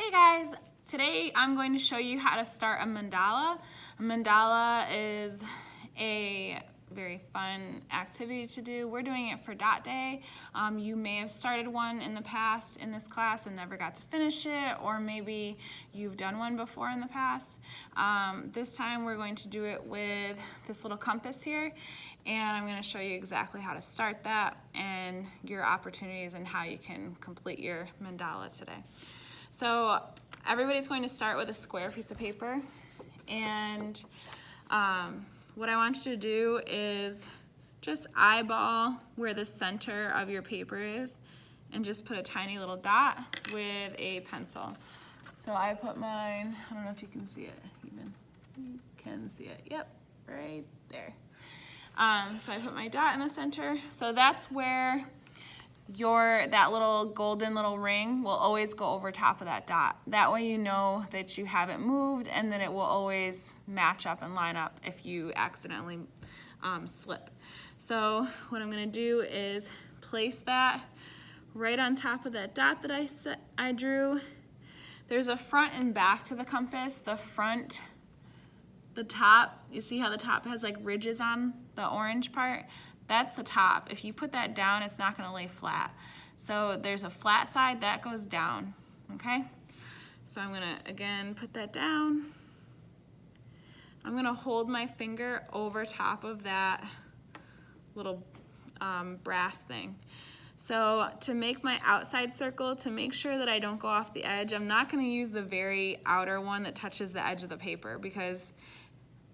Hey guys, today I'm going to show you how to start a mandala. A mandala is a very fun activity to do. We're doing it for Dot Day. You may have started one in the past in this class and never got to finish it, or maybe you've done one before in the past. This time we're going to do it with this little compass here, and I'm going to show you exactly how to start that and your opportunities and how you can complete your mandala today. So everybody's going to start with a square piece of paper, and what I want you to do is just eyeball where the center of your paper is and just put a tiny little dot with a pencil. So I put mine, I don't know if you can see it even. You can see it, yep, right there. So I put my dot in the center. So that's where that little golden little ring will always go over top of that dot. That way you know that you haven't moved, and then it will always match up and line up if you accidentally slip. So what I'm going to do is place that right on top of that dot that I drew. There's a front and back to the compass. The front, the top, you see how the top has like ridges on the orange part? That's the top. If you put that down, it's not going to lay flat. So there's a flat side that goes down, okay? So I'm going to, again, put that down. I'm going to hold my finger over top of that little brass thing. So to make my outside circle, to make sure that I don't go off the edge, I'm not going to use the very outer one that touches the edge of the paper, because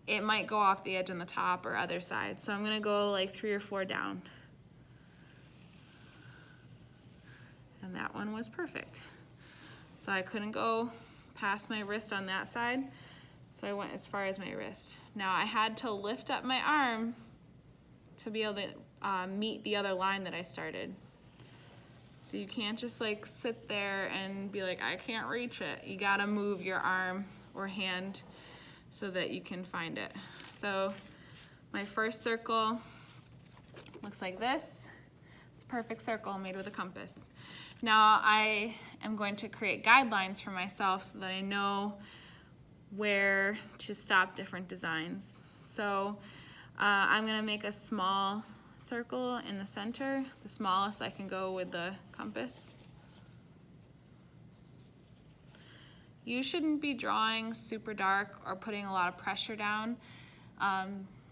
it might go off the edge on the top or other side. So I'm going to go like 3 or 4 down. And that one was perfect. So I couldn't go past my wrist on that side, so I went as far as my wrist. Now I had to lift up my arm to be able to meet the other line that I started. So you can't just like sit there and be like, I can't reach it. You gotta move your arm or hand so that you can find it. So my first circle looks like this. It's a perfect circle made with a compass. Now I am going to create guidelines for myself so that I know where to stop different designs. So I'm gonna make a small circle in the center, the smallest I can go with the compass. You shouldn't be drawing super dark or putting a lot of pressure down,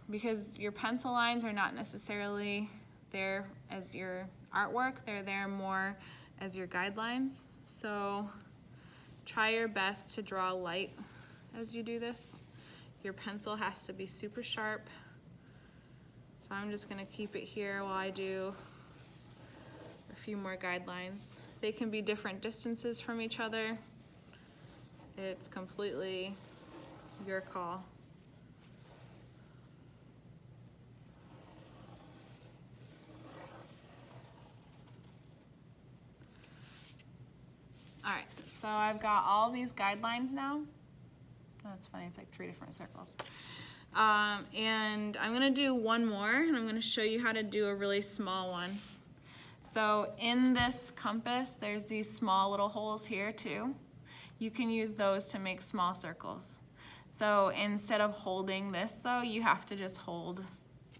because your pencil lines are not necessarily there as your artwork. They're there more as your guidelines. So try your best to draw light as you do this. Your pencil has to be super sharp. So I'm just going to keep it here while I do a few more guidelines. They can be different distances from each other. It's completely your call. All right, so I've got all these guidelines now. That's funny, it's like 3 different circles. And I'm gonna do one more, and I'm gonna show you how to do a really small one. So in this compass, there's these small little holes here too. You can use those to make small circles. So instead of holding this though, you have to just hold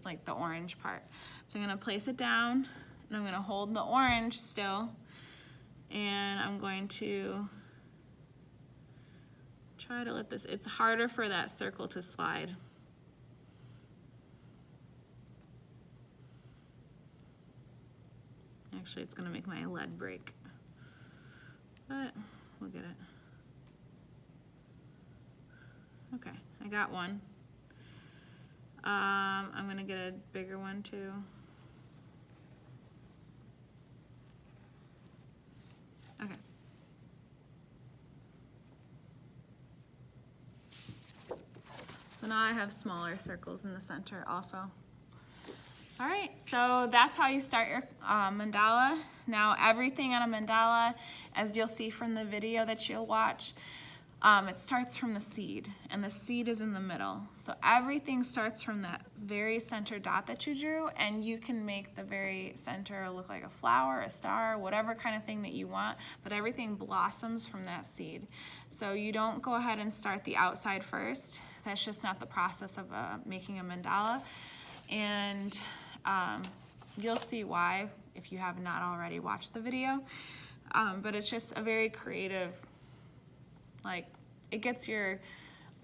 like the orange part. So I'm gonna place it down, and I'm gonna hold the orange still, and I'm going to try to let this, it's harder for that circle to slide. Actually, it's gonna make my lead break, but we'll get it. Okay, I got one. I'm gonna get a bigger one too. Okay. So now I have smaller circles in the center also. All right, so that's how you start your mandala. Now everything on a mandala, as you'll see from the video that you'll watch, it starts from the seed, and the seed is in the middle. So everything starts from that very center dot that you drew, and you can make the very center look like a flower, a star, whatever kind of thing that you want, but everything blossoms from that seed. So you don't go ahead and start the outside first. That's just not the process of making a mandala. And you'll see why if you have not already watched the video. But it's just a very creative, like, it gets your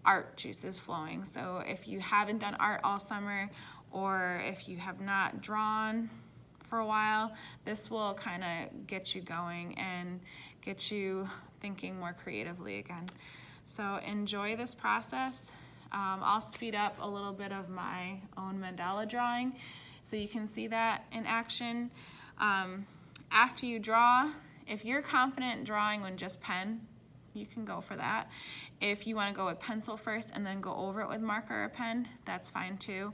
art juices flowing. So if you haven't done art all summer, or if you have not drawn for a while, this will kind of get you going and get you thinking more creatively again. So enjoy this process. I'll speed up a little bit of my own mandala drawing so you can see that in action. After you draw, if you're confident drawing with just pen, you can go for that. If you want to go with pencil first and then go over it with marker or pen, that's fine too.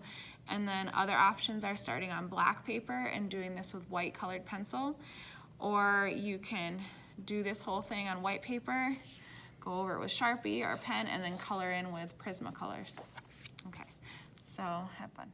And then other options are starting on black paper and doing this with white colored pencil. Or you can do this whole thing on white paper, go over it with Sharpie or pen, and then color in with Prismacolors. Okay, so have fun.